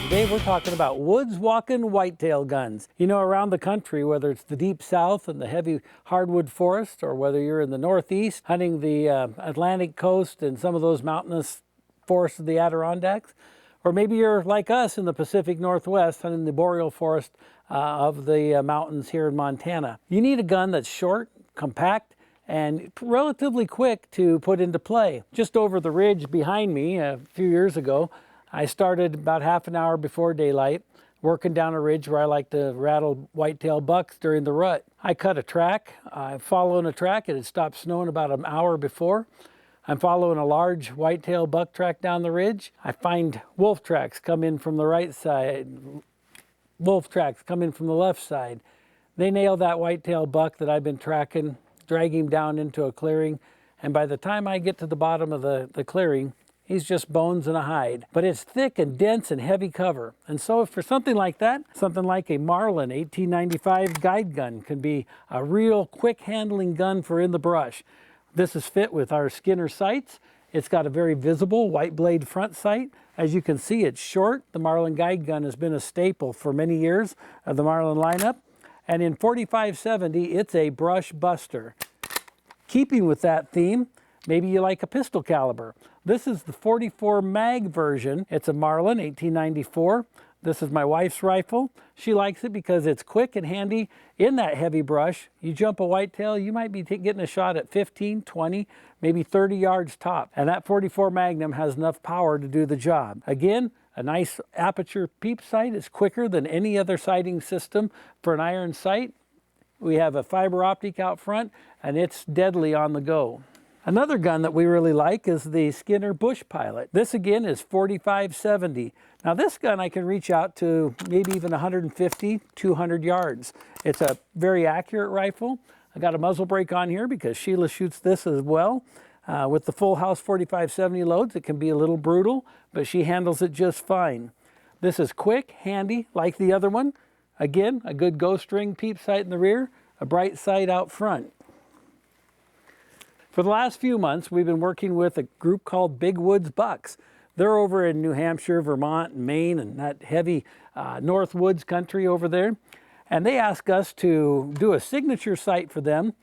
Today we're talking about woods walking whitetail guns. You know, around the country, whether it's the deep south and the heavy hardwood forest, or whether you're in the northeast hunting the Atlantic coast and some of those mountainous forests of the Adirondacks, or maybe you're like us in the Pacific Northwest hunting the boreal forest of the mountains here in Montana. You need a gun that's short, compact, and relatively quick to put into play. Just over the ridge behind me a few years ago, I started about half an hour before daylight, working down a ridge where I like to rattle whitetail bucks during the rut. I cut a track, I'm following a track. It had stopped snowing about an hour before. I'm following a large whitetail buck track down the ridge. I find wolf tracks come in from the right side, wolf tracks come in from the left side. They nail that whitetail buck that I've been tracking, drag him down into a clearing, and by the time I get to the bottom of the clearing, he's just bones and a hide. But it's thick and dense and heavy cover. And so for something like that, something like a Marlin 1895 guide gun can be a real quick handling gun for in the brush. This is fit with our Skinner sights. It's got a very visible white blade front sight. As you can see, it's short. The Marlin guide gun has been a staple for many years of the Marlin lineup. And in 4570, it's a brush buster. Keeping with that theme, maybe you like a pistol caliber. This is the 44 mag version. It's a Marlin 1894. This is my wife's rifle. She likes it because it's quick and handy in that heavy brush. You jump a whitetail, you might be getting a shot at 15, 20, maybe 30 yards top. And that 44 Magnum has enough power to do the job. Again, a nice aperture peep sight is quicker than any other sighting system for an iron sight. We have a fiber optic out front, and it's deadly on the go. Another gun that we really like is the Skinner Bush Pilot. This again is 4570. Now this gun I can reach out to maybe even 150, 200 yards. It's a very accurate rifle. I got a muzzle brake on here because Sheila shoots this as well. With the full house 4570 loads, it can be a little brutal, but she handles it just fine. This is quick, handy, like the other one. Again, a good ghost ring peep sight in the rear, a bright sight out front. For the last few months, we've been working with a group called Big Woods Bucks. They're over in New Hampshire, Vermont, and Maine, and that heavy North Woods country over there. And they asked us to do a signature sight for them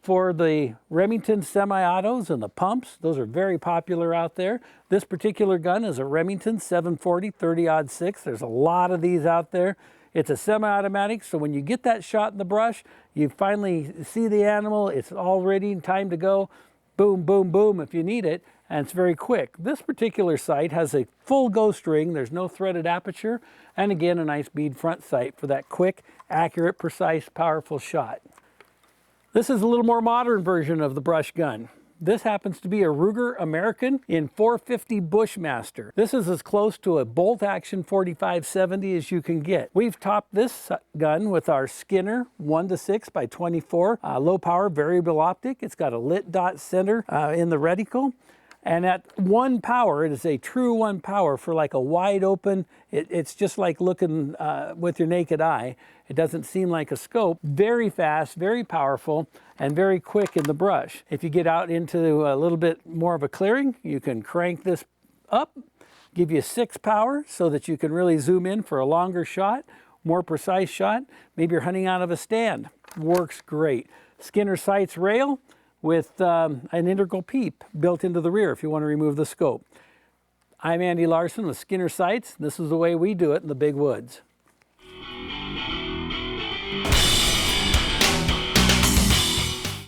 for the Remington semi-autos and the pumps. Those are very popular out there. This particular gun is a Remington 740 30-06. There's a lot of these out there. It's a semi-automatic, so when you get that shot in the brush, you finally see the animal, it's all ready and time to go. Boom, boom, boom if you need it, and it's very quick. This particular sight has a full ghost ring, there's no threaded aperture, and again, a nice bead front sight for that quick, accurate, precise, powerful shot. This is a little more modern version of the brush gun. This happens to be a Ruger American in 450 Bushmaster. This is as close to a bolt action 4570 as you can get. We've topped this gun with our Skinner 1:6 by 24 low power variable optic. It's got a lit dot center in the reticle. And at 1 power, it is a true 1 power for like a wide open, it's just like looking with your naked eye. It doesn't seem like a scope. Very fast, very powerful, and very quick in the brush. If you get out into a little bit more of a clearing, you can crank this up, give you 6 power so that you can really zoom in for a longer shot, more precise shot. Maybe you're hunting out of a stand. Works great. Skinner sights rail with an integral peep built into the rear if you want to remove the scope. I'm Andy Larsson with Skinner Sights. This is the way we do it in the big woods.